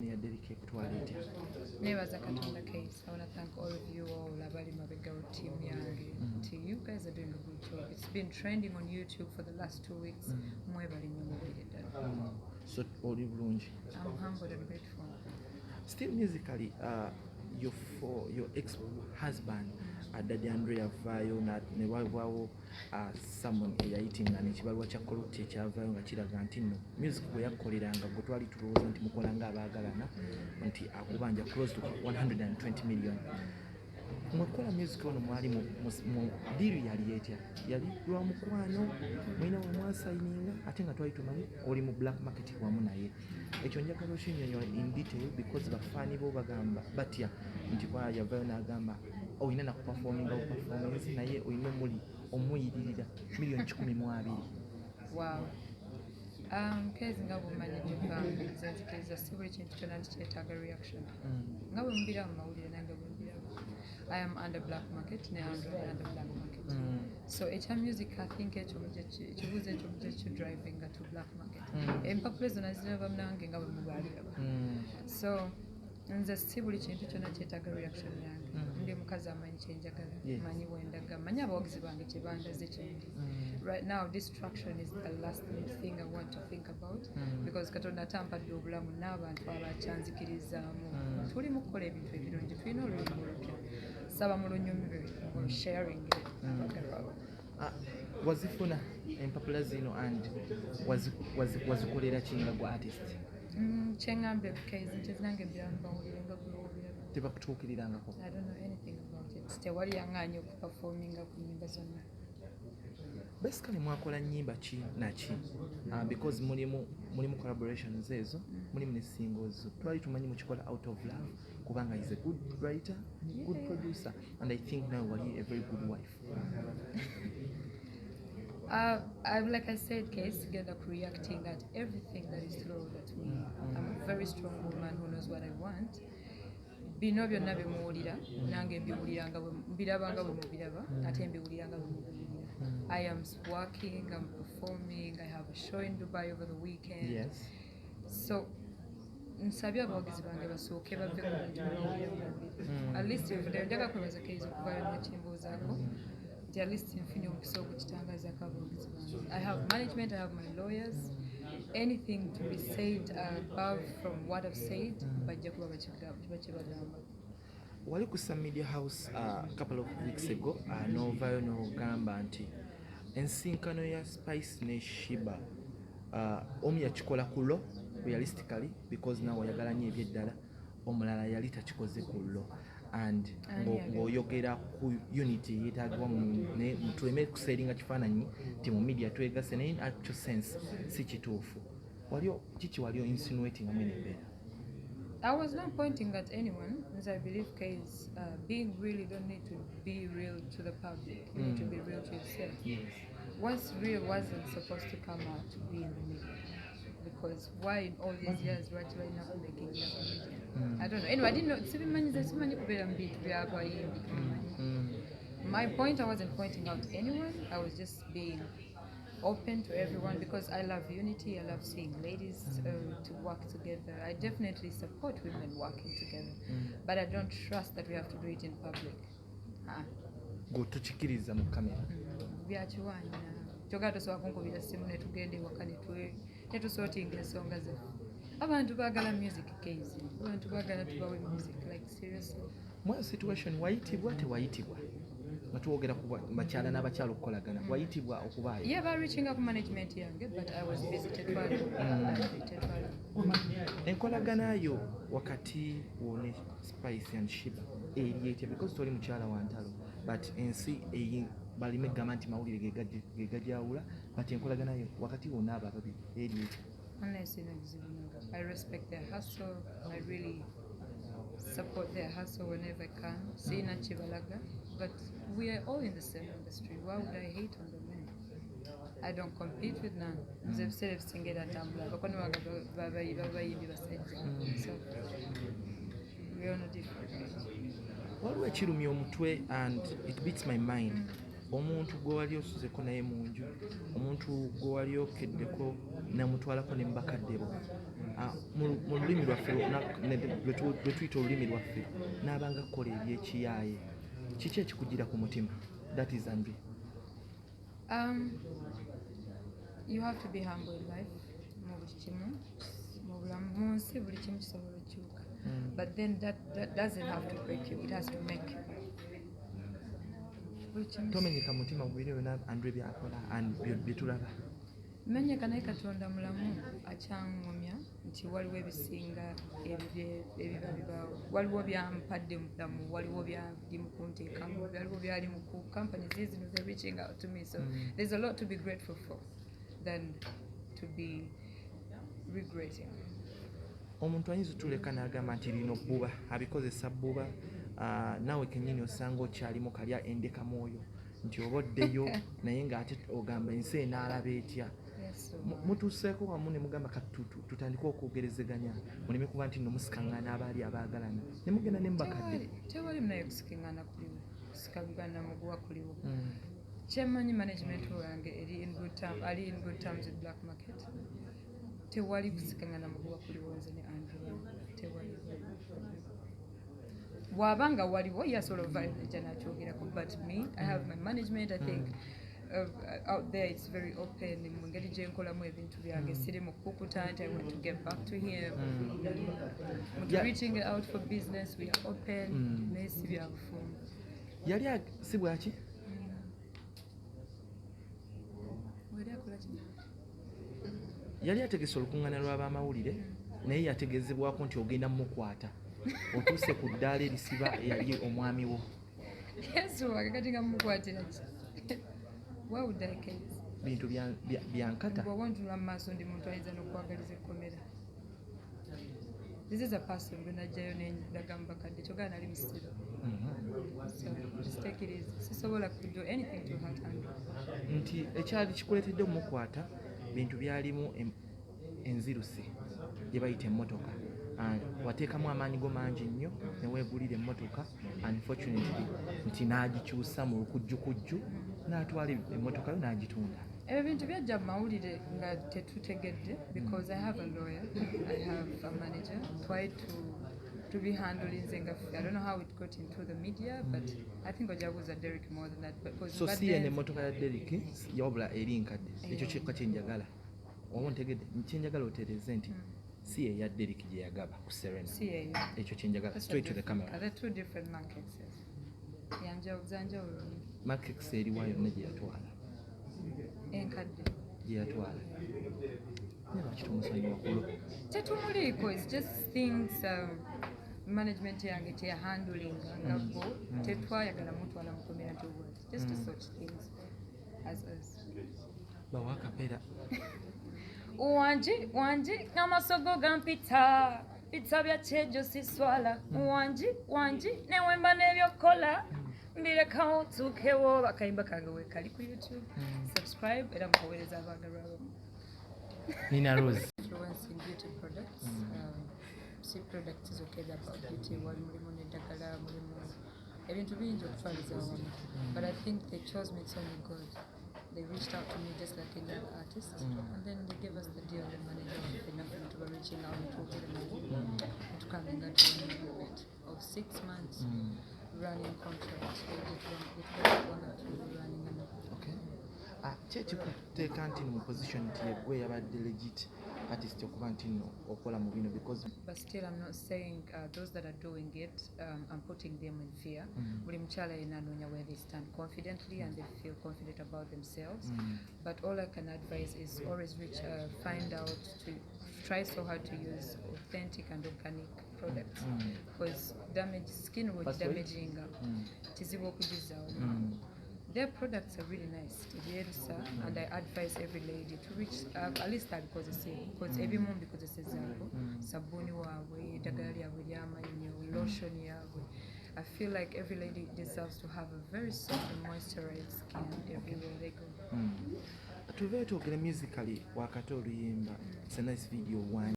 ya dedicate kutwalete. Nebaza Katonda case. I want to thank all of you all abali mabega team yange. You guys are doing a good job. It's been trending on YouTube for the last 2 weeks. Mwebali nnyo. So oli bulungi. I'm humbled and grateful. Still musically, your ex-husband, Daddy Andrea Vayo, ne wabaawo someone eyayitinga n'ekibalwa kya Koloti ekyavaayo nga kiraga nti nno music bwe yakkoleranga gwe twali tulowooza nti mukola ng'abaagalana nti akubanja close to 120 million. Mwekola music ono mwali mu diri yali etya? Yali lwa mukwano mwina we mwasayininga ate nga twali tumanyi oli mu black market wamu naye. Ekyo njagala okinnyonnyola in detail because bafaani bo bagamba batya nti kwa yavaayo n'agamba oyina na kuperforminga performance naye oyina omuyiririra million 12. Wow. Kezi nga bumanyi gyogamba nze si buli kintu kyonna ntikyetaaga reaction. Nga bwe mbira mu mawulire nange bwe mbira. I am under black market, now I'm under black market. So echa music I think ekibuuzo ekyo mujja driving to black market. Empapula zonna ziraba nange nga bwe mubaliraba. So nze si buli kintu kyonna kyetaaga reaction yange. Ndi mukazi amanyi kyenjagala, manyi wendaga, manyi abawagizi bange kye bandaze kyendi. Right now distraction is the last thing I want to think about because Katonda atampadde obulamu n'abantu abakyanzikirizaamu. Tuli mu kukola ebintu ebirungi, tulina olulimi olupya. Saba mu lunyumire sharing it. Wazifuna empapula zino and wazikolera kinga gwa artist? Kyengambe kezi nti zinange byambawulire nga gwewulira. Tebakutuukirirangako? I don't know anything about it. Tewali yaŋŋaanye okuperforminga ku nnyimba zonna. Basically mwakola nnyimba ki na ki? Because mulimu collaborations ezo, mulimu ne singles. Twali tumanyi mukikola out of love kubanga is a good writer, good producer, and I think now wali a very good wife. Like I said, Case, together reacting at everything that is thrown at me. I'm a very strong woman who knows what I want. Bino byonna bimuwulira nange mbiwulira nga mbiraba nga bwe mubiraba ate mbiwulira nga bwe mubiraba. I am working, I'm performing, I have a show in Dubai over the weekend. Yes. So nsabye abawagizi bange basooke bave ku bintu byawulira. At least nfudde njaga kwebaza Case okuvaayo n'ekimbuuzaako nti at least nfunye omukisa okukitangazaako abawagizi bange. I have management, I have my lawyers. Anything to be said above from what I've said, bajja kuba bakibagamba. Wali ku Sun Media House a couple of weeks ago, novaayo n'ogamba nti ensinkano ya Spice ne Shiba omu yakikola ku lo realistically because nawe oyagala nnyo ebyeddala, omulala yali takikoze ku lo and ng'oyogera ku unity yeetaagibwa tuleme kuseeringa kifaananyi nti mu media twegase naye in actual sense si kituufu. Kiki wali insinuating amene embeera? I was not pointing at anyone, as I believe Case being real, you don't need to be real to the public. You need to be real to yourself. Yes. What's real wasn't supposed to come out to be in the media. Because why in all these years right now making media? I don't know. Anyway, I didn't know. My point, I wasn't pointing out anyone. I was just being open to everyone because I love unity. I love seeing ladies to work together. I definitely support women working together, but I don't trust that we have to do it in public. Go to chikiriza mu kamera. Byakiwanya. Kyogera tosobola kunkubira ssimu ne tugenda ewaka ne tusootinga ensonga zaffe. Abantu baagala music Case. Abantu baagala tubawe music like seriously. Mwa situation wayitibwa tewayitibwa? Nga twogera ku bakyala n'abakyala okukolagana. Wayitibwa okubaayo? Yeah, by reaching out management yange, but I was visited by enkolagana yo wakati wone Spice and Shiba eri etya because toli mukyala wa ntalo but ensi eyi balime gamba nti mawulire ge gajawula but enkolagana yo wakati wonna abo ababiri eri etya? I respect their hustle. I really support their hustle whenever I can. Sina chibalaga, but we are all in the same industry. Why would I hate on the men? I don't compete with none. They've said if singed at Tambla, but so we are not different. Waliwo ekirumya omutwe and it beats my mind. Omuntu gwe wali osuzeko naye mu nju, omuntu gwe wali okeddeko namutwalako ne mbakaddebo mu lulimi lwaffe lwe tuyita olulimi lwaffe n'abanga kukola ebyekiyaaye kiki ekikugira ku mutima? That is Andre. You have to be humble in life. Mu buli kimu mu bulamu mu nsi buli kimu kisobola okukyuka, but then that doesn't have to break you, it has to make you. Tomenyeka mutima mu biro byonna Andre byakola bye tulaba. Menyeka naye Katonda mulamu akyaŋŋumya nti waliwo ebisinga ebiba bibaawo, waliwo byampadde mu bulamu, waliwo byali mu kunteekamu, waliwo byali mu ku companies zino they're reaching out to me, so there's a lot to be grateful for than to be regretting. Omuntu ayinza tuleka n'agamba nti lino bbuba abikozesa bbuba, naawe kennyini osanga okyalimu kalya endeka mwoyo nti oba oddeyo naye ng'ate ogamba ensi enaalaba etya. Mutuuseeko wamu ne mugamba kati tutandike okwogerezeganya muleme kuba nti nno musikaŋŋaana abaali abaagalana ne mugenda ne mubakadde. Tewali munaye kusikiŋŋaana kuliwo, kusikagana muguwa kuliwo. Kyemanyi management wange ali in good terms with Black Market. Tewali kusikiŋŋaana muguwa kuliwo nze ne Andrew, tewali. Wabanga waliwo yasobola okuvaayo nakyogerako, but me I have my management. I think out there it's very open. Mu ngeri gye nkolamu ebintu byange siri mu kukuta nti I want to get back to him. Reaching out for business, we are open. Naye si byabufumu. Yali si bwaki? Yali ategese olukuŋŋaana lw'abamawulire naye yategezebwako nti ogenda mumukwata otuuse ku ddaala erisiba eyali omwami wo. Yesu wakati nga mumukwatira ki? Why would I care? Bintu byankata. Bw'owanjula mu maaso ndi muntu ayinza n'okwagaliza ekkomera. This is a person gwe najjayo nendaga mu bakadde kyogala nali musiru. So just take it easy. Sisobola to do anything to hurt Andrew. Nti ekyali kikuleetedde omukwata bintu byalimu enzirusi gye bayita emmotoka. Wateekamu amaanyi go mangi nnyo ne weegulira emmotoka, unfortunately nti n'agikyusa mu lukujjukujju n'atwala emmotoka yo n'agitunda. Ebyo bintu byajja mu mawulire nga tetutegedde because I have a lawyer, I have a manager, tried to be handling nzenga. I don't know how it got into the media, but I think ojabuuza Derek more than that. So si yene emmotoka ya Derek yawabula eri nkadde, ekyo kyekka kyenjagala. Oba ntegedde kyenjagala otereeze nti si ye ya Derek gye yagaba ku Serena. Si ye. Ekyo kyenjagala straight to the camera. Are there two different markets? Yanjawulo. Markets eriwa yonna gye yatwala. Enkadde. Gye yatwala. Neba kitumusonyiwa kulo. Tetumuliiko, it's just things management yange teya handling nga bo tetwayagala mutwala mu community world. Just such things as bawa kapera. Wanji n'amasogo gampita pizza bya kyejo siswala. Wanji newemba n'ebyokola mbirekawo tukewo bakayimba kange wekali ku YouTube. Subscribe era mukaweereza abaagalwa abamu. Nina Rose. Influencing beauty products. See products is okay about beauty. Wali mulimu n'eddagala mulimu ebintu bingi okutwaliza awamu. But I think they chose me so good. They reached out to me just like any other artist, and then they gave us the deal. The manager was enough to be reaching out to coming out to an agreement of 6 months running contract. Kyekikuteeka nti mu position nti yegwe yabadde legit artist okuba nti nno okola mu bino because. But still I'm not saying those that are doing it, I'm putting them in fear. Buli mukyala yenna anoonya where they stand confidently and they feel confident about themselves. But all I can advise is always find out to try so hard to use authentic and organic products because skin will be damaging kizibu okugizaawo. Their products are really nice, and I advise every lady to reach at least that because every month because it's example sabuni wawe eddagala lyabwe ly'amannyo lotion yaabwe. I feel like every lady deserves to have a very soft and moisturized skin everywhere they go. Tuveeyo twogere musically wakati oluyimba. It's a nice video one.